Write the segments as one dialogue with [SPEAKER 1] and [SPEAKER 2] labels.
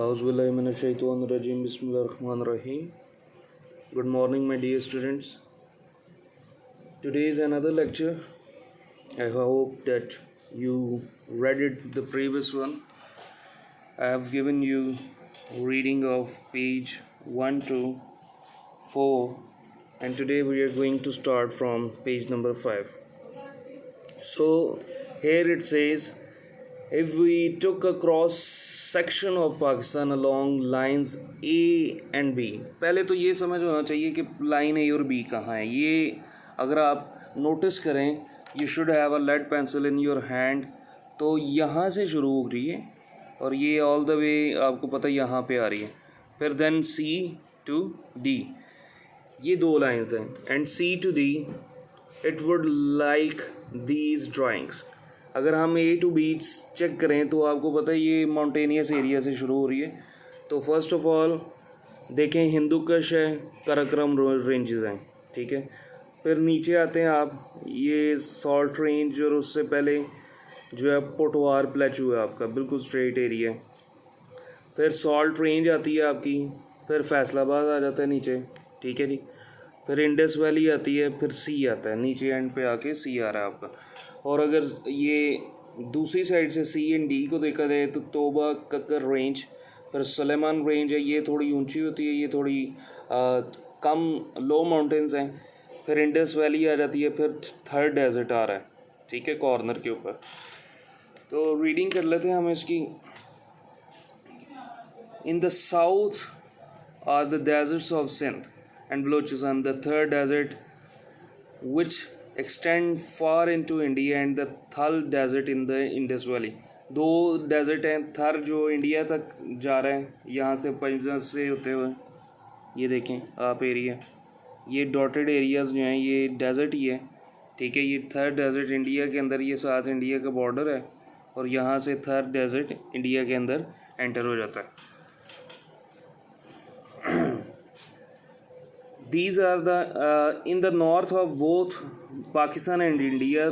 [SPEAKER 1] Auzubillahiminash-shaytanir-rajim. Bismillahir-rahmanir-rahim. Good morning, my dear students. Today is another lecture. I hope that you read it, the previous one. I have given you reading of page 1 to 4, and today we are going to start from page number 5. So here it says, if we took a cross section of Pakistan along lines A and B, पहले तो ये समझ होना चाहिए कि line A और B कहाँ है. ये अगर आप नोटिस करें, you should have a lead pencil in your hand. तो यहाँ से शुरू हो रही है और ये all the way आपको पता है यहाँ पे आ रही है. फिर then C to D, ये दो लाइन्स हैं. And C to D, it would like these drawings. अगर हम A to B चेक करें तो आपको पता है ये माउंटेनियस एरिया से शुरू हो रही है. तो फर्स्ट ऑफ ऑल देखें, हिंदू कश है, काराकोरम रेंजेस हैं, ठीक है. फिर नीचे आते हैं आप, ये सॉल्ट रेंज, और उससे पहले जो है पोटवार प्लेचू है आपका, बिल्कुल स्ट्रेट एरिया है. फिर सॉल्ट रेंज आती है आपकी, फिर फैसलाबाद आ जाता है नीचे, ठीक है जी. फिर इंडस वैली आती है, फिर सी आता है नीचे एंड पे आके सी आ रहा है आपका. और अगर ये दूसरी साइड से सी एंड डी को देखा जाए तो तोबा कक्कर रेंज, फिर सुलेमान रेंज है, ये थोड़ी ऊंची होती है, ये थोड़ी कम लो माउंटेन्स हैं. फिर इंडस वैली आ जाती है, फिर थर्ड डेजर्ट आ रहा है, ठीक है, कॉर्नर के ऊपर. तो रीडिंग कर लेते हैं हम इसकी. In the south are the deserts of Sindh and Balochistan, the third desert which extend far into India, and the Thal desert in the Indus Valley. दो डेजर्ट हैं. थर जो इंडिया तक जा रहा है यहाँ से पंजाब से होते हुए, ये देखें आप एरिया, ये डॉटेड एरियाज जो हैं ये डेजर्ट ही है, ठीक है. ये थर्ड डेजर्ट इंडिया के अंदर, ये साथ इंडिया का बॉर्डर है, और यहाँ से थर्ड डेजर्ट इंडिया के अंदर एंटर हो जाता है. These are the in the north of both Pakistan and India.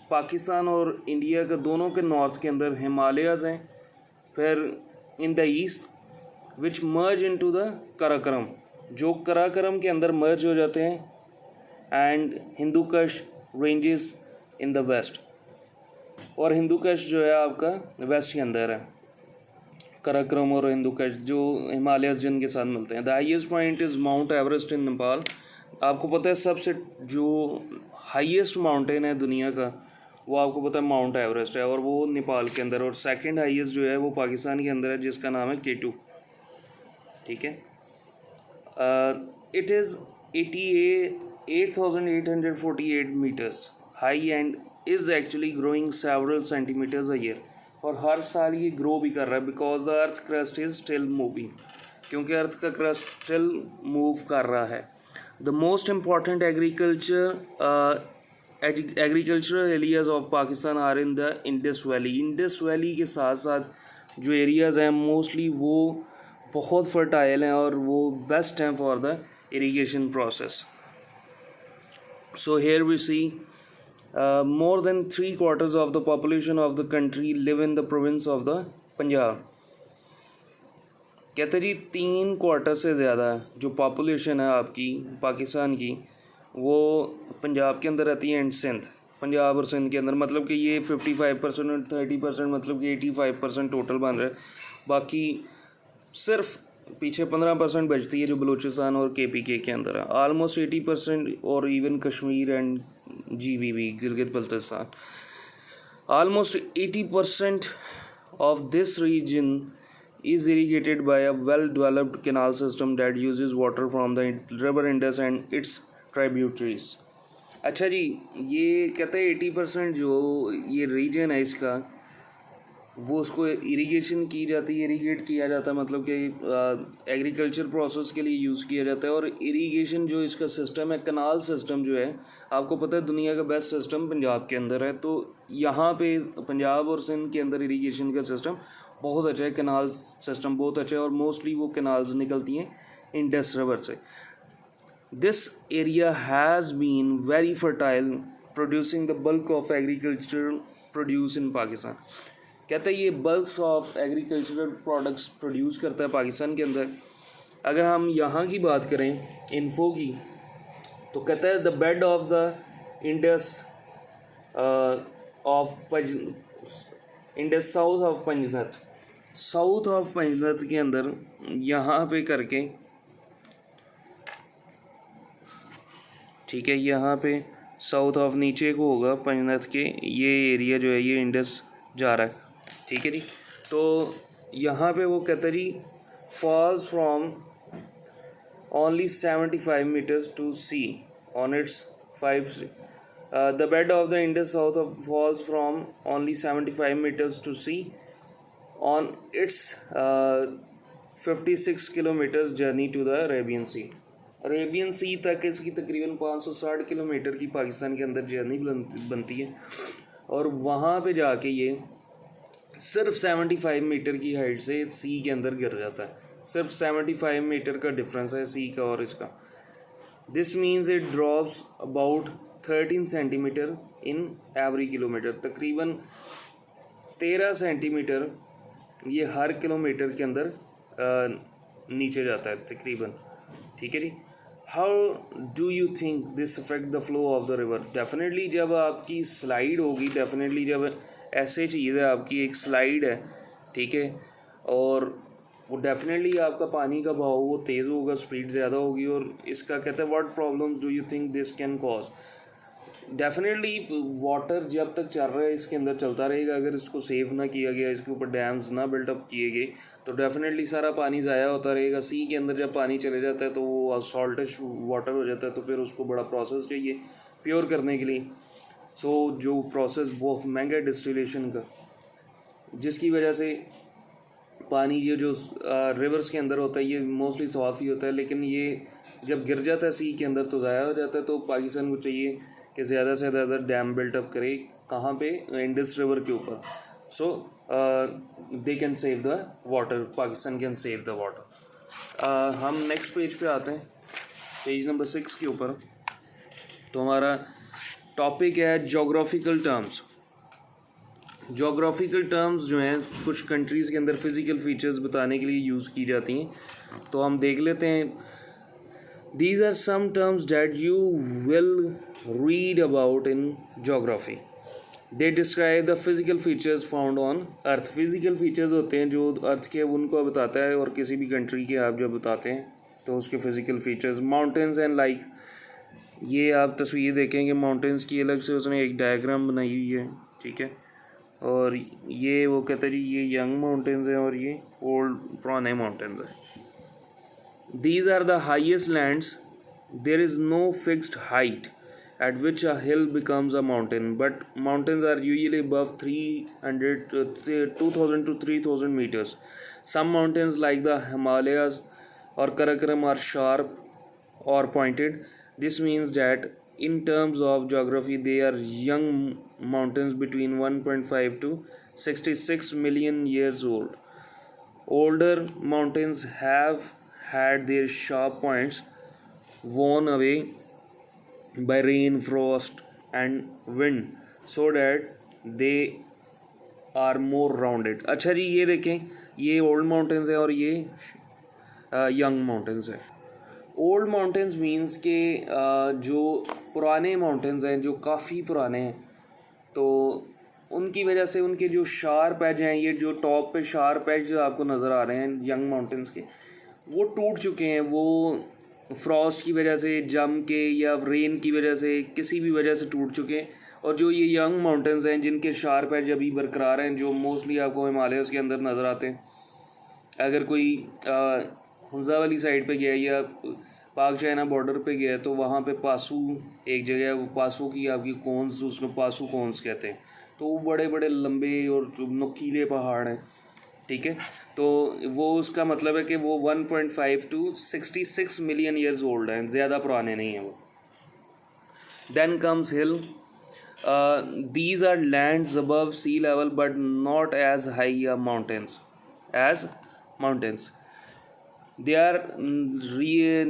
[SPEAKER 1] Pakistan और इंडिया का दोनों के नॉर्थ के अंदर हिमालयाज़ हैं. फिर in the east which merge into the Karakoram, जो काराकोरम के अंदर मर्ज हो जाते हैं. एंड हिंदू कश रेंजेस इन द वेस्ट, और हिंदू कश जो है आपका वेस्ट के अंदर है. काराकोरम और हिंदू कश जो हिमालयस जिनके साथ मिलते हैं. The highest point is Mount Everest in Nepal. आपको पता है सबसे जो हाईएस्ट माउंटेन है दुनिया का, वो आपको पता है माउंट एवरेस्ट है, और वो नेपाल के अंदर. और सेकंड हाईएस्ट जो है वो पाकिस्तान के अंदर है, जिसका नाम है K2, ठीक है. It is 8,848 metres high and is actually growing several centimetres a year. और हर साल ये ग्रो भी कर रहा है, because the earth crust is still moving, क्योंकि अर्थ का क्रस्ट स्टिल मूव कर रहा है. The most important agricultural areas of Pakistan are in the Indus valley. Indus valley के साथ साथ जो एरियाज़ हैं मोस्टली वो बहुत फर्टाइल हैं और वो बेस्ट हैं for the irrigation process. So here we see more than 3/4 of the population of the country live in the province of the Punjab. कहते जी 3/4 से ज़्यादा जो पॉपुलेशन है आपकी पाकिस्तान की, वो पंजाब के अंदर रहती है एंड सिंध, पंजाब और सिंध के अंदर. मतलब कि ये 55% और 30%, मतलब कि 85% टोटल बन रहा है. बाकी सिर्फ पीछे 15% बचती है जो बलूचिस्तान और KPK के अंदर है. ऑलमोस्ट 80%, और even Kashmir and GBB, Gilgit Baltistan. Almost 80% of this region is irrigated by a well-developed canal system that uses water from the river Indus and its tributaries. अच्छा जी, ये कहते हैं 80% जो ये रीजन है इसका, वो उसको इरिगेशन की जाती है, इरीगेट किया जाता है, मतलब कि एग्रीकल्चर प्रोसेस के लिए यूज़ किया जाता है. और इरीगेशन जो इसका सिस्टम है, कनाल सिस्टम जो है, आपको पता है दुनिया का बेस्ट सिस्टम पंजाब के अंदर है. तो यहाँ पे पंजाब और सिंध के अंदर इरीगेशन का सिस्टम बहुत अच्छा है, कनाल सिस्टम बहुत अच्छा है, और मोस्टली वो कनाल्स निकलती हैं इंडस रिवर से. This area has been very fertile, producing the bulk of agriculture produce in Pakistan. कहता है ये bulks of agricultural products produce करता है पाकिस्तान के अंदर। अगर हम यहाँ की बात करें इन्फो की, तो कहता है the bed of the Indus Indus south of Panjnad के अंदर यहाँ पे करके, ठीक है, यहाँ पे साउथ ऑफ नीचे को होगा पंजनत के, ये एरिया जो है ये इंडस जा रहा है, ठीक है जी। तो यहाँ पे वो कहता है जी falls from only 75 metres to sea on its 5 the bed of the Indus south of falls from only 75 metres to sea on its 56 kilometres journey to the Arabian Sea. Arabian Sea तक इसकी तकरीबन 560 kilometre की पाकिस्तान के अंदर journey बनती है, और वहाँ पे जाके ये सिर्फ 75 मीटर की हाइट से सी के अंदर गिर जाता है। सिर्फ 75 मीटर का डिफरेंस है सी का और इसका। This means it drops about 13 centimetre in every kilometre. तकरीबन 13 सेंटीमीटर ये हर किलोमीटर के अंदर नीचे जाता है तकरीबन, ठीक है जी। How do you think this affect the flow of the river? Definitely जब आपकी स्लाइड होगी, डेफिनेटली जब ऐसे चीज़ है, आपकी एक स्लाइड है, ठीक है, और वो डेफिनेटली आपका पानी का बहाव वो तेज़ होगा, स्पीड ज़्यादा होगी, और इसका कहते हैं what problems do you think this can cause? Definitely water जब तक चल रहा है इसके अंदर चलता रहेगा। अगर इसको सेव ना किया गया, इसके ऊपर डैम्स ना बिल्टअप किए गए, तो डेफिनेटली सारा पानी ज़ाया होता रहेगा। सी के अंदर जब पानी चले जाता है तो वो सॉल्टिश वाटर हो जाता है, तो फिर उसको बड़ा प्रोसेस चाहिए प्योर करने के लिए। सो जो प्रोसेस बहुत महंगा है डिस्टिलेशन का, जिसकी वजह से पानी ये जो रिवर्स के अंदर होता है ये मोस्टली साफ़ ही होता है, लेकिन ये जब गिर जाता है सी के अंदर तो ज़ाया हो जाता है। तो पाकिस्तान को चाहिए कि ज़्यादा से ज़्यादा डैम बिल्टअप करे, कहाँ पे? इंडस रिवर के ऊपर। So they can save the water, Pakistan can save the water. हम नेक्स्ट पेज पे आते हैं, पेज नंबर 6 के ऊपर। तो हमारा टॉपिक है जोग्राफिकल टर्म्स। जोग्राफिकल टर्म्स जो हैं कुछ कंट्रीज़ के अंदर फिज़िकल फीचर्स बताने के लिए यूज़ की जाती हैं, तो हम देख लेते हैं। These are some terms that you will read about in geography. They describe the physical features found on Earth. Physical features होते हैं जो अर्थ के, उनको बताता है, और किसी भी कंट्री के आप जब बताते हैं तो उसके physical features. Mountains and like, ये आप तस्वीर देखेंगे माउंटेन्स की, अलग से उसने एक डायग्राम बनाई हुई है, ठीक है। और ये वो कहते हैं जी ये यंग माउंटेन्स हैं और ये ओल्ड पुराने माउंटेन्स हैं। These are the highest lands. There is no fixed height at which a hill becomes a mountain, but mountains are usually above 2,000 to 3,000 meters. Some mountains like the Himalayas or Karakoram are sharp or pointed. This means that in terms of geography they are young mountains between 1.5 to 66 million years old. Older mountains have had their sharp points worn away by rain, frost and wind so that they are more rounded. अच्छा जी, ये देखें, ये old mountains है और ये young mountains है। Old mountains means के जो पुराने माउंटेन्स हैं, जो काफ़ी पुराने हैं, तो उनकी वजह से उनके जो शार्प एज हैं, ये जो टॉप पे शार्प एज जो आपको नज़र आ रहे हैं यंग माउंटेन्स के, वो टूट चुके हैं। वो फ्रॉस्ट की वजह से, जम के, या रेन की वजह से, किसी भी वजह से टूट चुके हैं। और जो ये यंग माउंटेन्स हैं जिनके शार्प एज अभी बरकरार हैं, जो मोस्टली आपको हिमालयस के अंदर नज़र आते हैं। अगर कोई हुंजा वाली साइड पे गया या पाक चाइना बॉर्डर पे गया तो वहाँ पे पासू एक जगह है, वो पासू की आपकी कोन्स, उसको पासू कोन्स कहते हैं। तो वो बड़े बड़े लंबे और नुकीले पहाड़ हैं, ठीक है। तो वो उसका मतलब है कि वो 1.5 टू 66 मिलियन ईयर्स ओल्ड हैं, ज़्यादा पुराने नहीं हैं वो। Then comes hill. These are lands above sea level but not as high as mountains. They are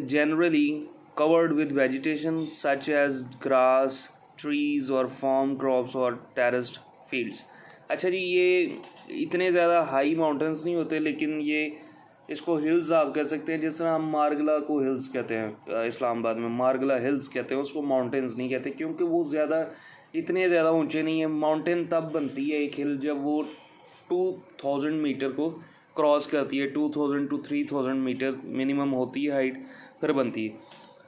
[SPEAKER 1] generally covered with vegetation such as grass, trees or farm crops or terraced fields. अच्छा जी, ये इतने ज़्यादा high mountains नहीं होते, लेकिन ये इसको hills आप कह सकते हैं। जिस तरह हम मारगला को हिल्स कहते हैं, इस्लामाबाद में मारगला हिल्स कहते हैं, उसको माउंटेन्स नहीं कहते, क्योंकि वो इतने ज़्यादा ऊंचे नहीं है। माउंटेन तब बनती है एक हिल जब वो 2000 मीटर को क्रॉस करती है। 2000 to 3000 मीटर मिनिमम होती है हाइट, फिर बनती है।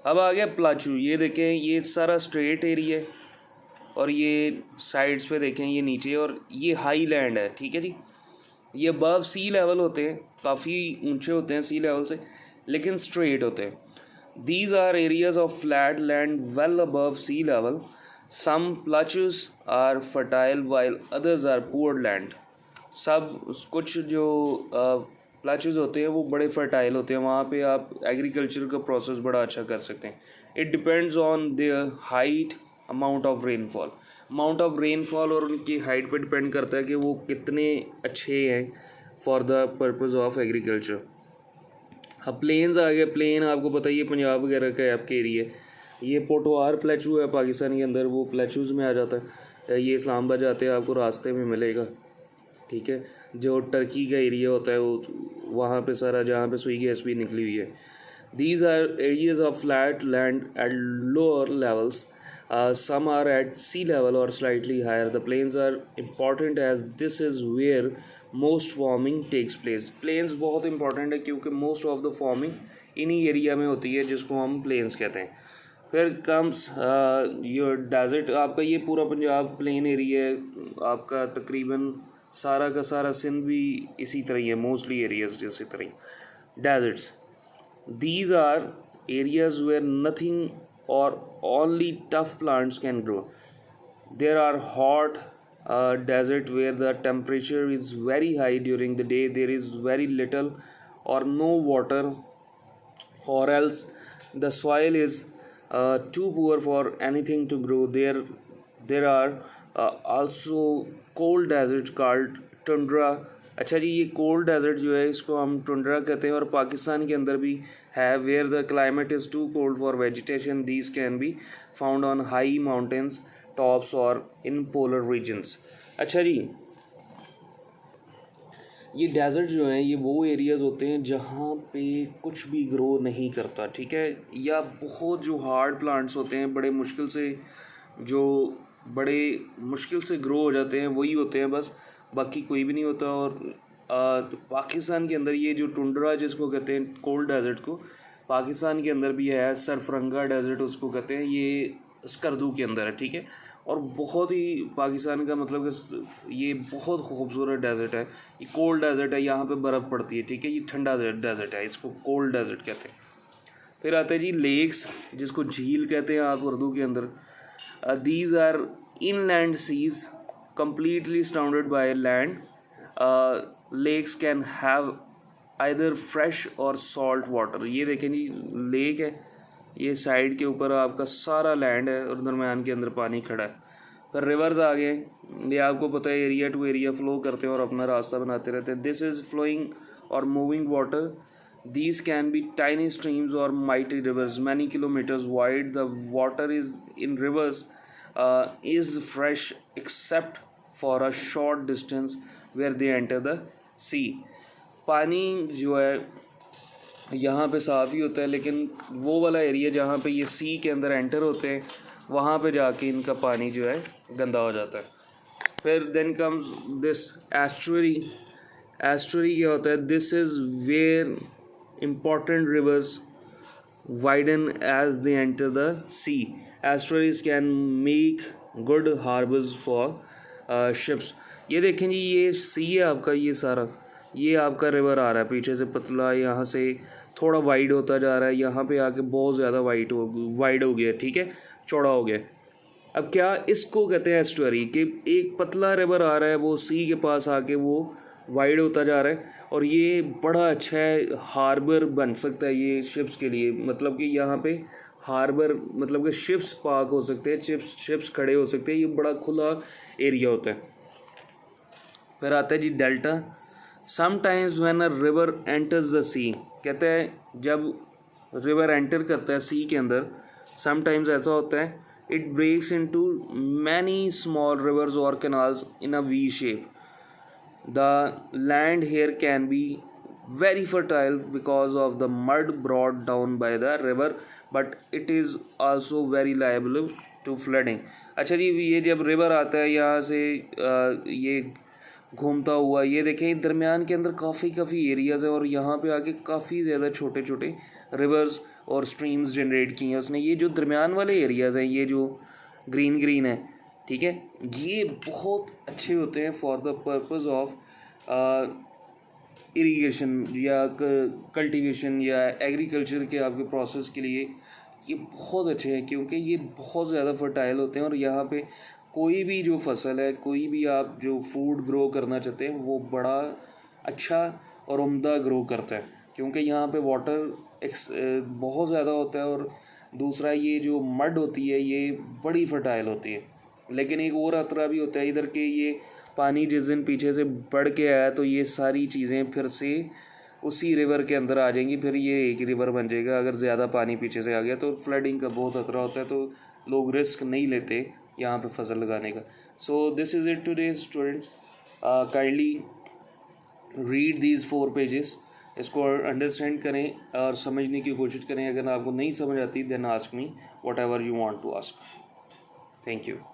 [SPEAKER 1] अब आ गया प्लाचू। ये देखें, ये सारा स्ट्रेट एरिया है और ये साइड्स पे देखें ये नीचे, और ये हाई लैंड है, ठीक है जी। ये अबव सी लेवल होते हैं, काफ़ी ऊंचे होते हैं सी लेवल से, लेकिन स्ट्रेट होते हैं। These are areas of flat land well above sea level. Some plateaus are fertile while others are poor land. सब कुछ जो प्लाचूज होते हैं वो बड़े फर्टाइल होते हैं, वहाँ पे आप एग्रीकल्चर का प्रोसेस बड़ा अच्छा कर सकते हैं। It depends on their height, amount of rainfall. Amount of rainfall और उनकी हाइट पे डिपेंड करता है कि वो कितने अच्छे हैं for the purpose of agriculture. अब प्लेन्स आ गए। प्लेन आपको पता ही है पंजाब वगैरह का आपके एरिया। ये पोटवार प्लेचू है पाकिस्तान के अंदर, वो प्लेचूज़ में आ जाता है। ये इस्लामाबाद जाते हैं आपको रास्ते में मिलेगा, ठीक है। जो टर्की का एरिया होता है वो वहाँ पे सारा, जहाँ पे सुई गैस भी निकली हुई है। These are areas of flat land at lower levels. Some are at sea level or slightly higher. The plains are important as this is where most forming takes place. Plains बहुत important है क्योंकि most of the forming इन्हीं area में होती है, जिसको हम plains कहते हैं। फिर कम्स योर डेजर्ट। आपका ये पूरा पंजाब प्लेन एरिया है, आपका तकरीबन सारा का सारा सिंध भी इसी तरह है, मोस्टली एरियाज इसी तरह। Deserts, these are areas where nothing or only tough plants can grow. There are hot desert where the temperature is very high during the day. There is very little or no water, or else the soil is too poor for anything to grow. There are also cold desert called tundra. अच्छा जी, ये cold desert जो है इसको हम tundra कहते हैं, और पाकिस्तान के अंदर भी है। Where the climate is too cold for vegetation, these can be found on high mountains tops और इन पोलर रीजन्स। अच्छा जी, ये डेजर्ट जो हैं ये वो एरियाज़ होते हैं जहाँ पे कुछ भी ग्रो नहीं करता, ठीक है। या बहुत जो हार्ड प्लांट्स होते हैं, बड़े मुश्किल से ग्रो हो जाते हैं, वही होते हैं बस, बाकी कोई भी नहीं होता। और तो पाकिस्तान के अंदर ये जो टुंड्रा जिसको कहते हैं कोल्ड डेजर्ट को, पाकिस्तान के अंदर भी है। सरफरंगा डेजर्ट उसको कहते हैं, ये स्कर्दू के अंदर है, ठीक है। और बहुत ही पाकिस्तान का मतलब कि ये बहुत खूबसूरत डेजर्ट है। ये कोल्ड डेजर्ट है, यहाँ पे बर्फ़ पड़ती है, ठीक है। ये ठंडा डेजर्ट है, इसको कोल्ड डेजर्ट कहते हैं। फिर आते हैं जी लेक्स, जिसको झील कहते हैं आप उर्दू के अंदर। These are inland seas completely surrounded by land. Lakes can have either fresh or salt water. ये देखें जी, लेक है, ये साइड के ऊपर आपका सारा लैंड है और दरम्यान के अंदर पानी खड़ा है। फिर रिवर्स आ गए, ये आपको पता है एरिया टू एरिया फ्लो करते हैं और अपना रास्ता बनाते रहते हैं। दिस इज़ फ्लोइंग और moving water. These can be tiny streams or mighty rivers, many kilometers wide. The water is in rivers is fresh except for a short distance where they enter the sea. पानी जो है यहाँ पे साफ़ ही होता है, लेकिन वो वाला एरिया जहाँ पे ये सी के अंदर एंटर होते हैं वहाँ पे जाके इनका पानी जो है गंदा हो जाता है। फिर then comes this estuary. Estuary क्या होता है? This is where important rivers widen as they enter the sea. Estuaries can make good harbors for ships. ये देखें जी, ये सी है आपका, ये सारा ये आपका रिवर आ रहा है पीछे से पतला, यहाँ से थोड़ा वाइड होता जा रहा है, यहाँ पे आके बहुत ज़्यादा वाइड हो गया, ठीक है, चौड़ा हो गया। अब क्या इसको कहते हैं एस्टुअरी, कि एक पतला रिवर आ रहा है, वो सी के पास आके वो वाइड होता जा रहा है, और ये बड़ा अच्छा है, हार्बर बन सकता है ये शिप्स के लिए। मतलब कि यहाँ पे हार्बर मतलब कि शिप्स पार्क हो सकते हैं, शिप्स खड़े हो सकते हैं, ये बड़ा खुला एरिया होता है। फिर आता है जी delta. Sometimes when a river enters the sea, कहते हैं जब रिवर एंटर करता है सी के अंदर, समटाइम्स ऐसा होता है, it breaks into many small rivers और canals in a V shape. The land here can be very fertile because of the mud brought down by the river, but it is also very liable to flooding. अच्छा जी, ये जब river आता है यहाँ से ये घूमता हुआ, ये देखें दरमियान के अंदर काफ़ी एरियाज़ है और यहाँ पे आके काफ़ी ज़्यादा छोटे छोटे रिवर्स और स्ट्रीम्स जनरेट की हैं उसने। ये जो दरमियान वाले एरियाज़ हैं, ये जो ग्रीन है, ठीक है, ये बहुत अच्छे होते हैं for the purpose of irrigation या कल्टीवेशन या एग्रीकल्चर के आपके प्रोसेस के लिए ये बहुत अच्छे हैं, क्योंकि ये बहुत ज़्यादा फर्टाइल होते हैं और यहाँ पे कोई भी जो फसल है, कोई भी आप जो फूड ग्रो करना चाहते हैं, वो बड़ा अच्छा और उम्दा ग्रो करता है, क्योंकि यहाँ पे वाटर बहुत ज़्यादा होता है और दूसरा ये जो मड होती है ये बड़ी फर्टाइल होती है। लेकिन एक और खतरा भी होता है इधर के, ये पानी जिस दिन पीछे से बढ़ के आया तो ये सारी चीज़ें फिर से उसी रिवर के अंदर आ जाएंगी, फिर ये एक रिवर बन जाएगा। अगर ज़्यादा पानी पीछे से आ गया तो फ्लडिंग का बहुत खतरा होता है, तो लोग रिस्क नहीं लेते यहाँ पे फसल लगाने का। So this is it today students, kindly read these 4 pages, इसको अंडरस्टैंड करें और समझने की कोशिश करें। अगर आपको नहीं समझ आती then ask me whatever you want to ask. Thank you.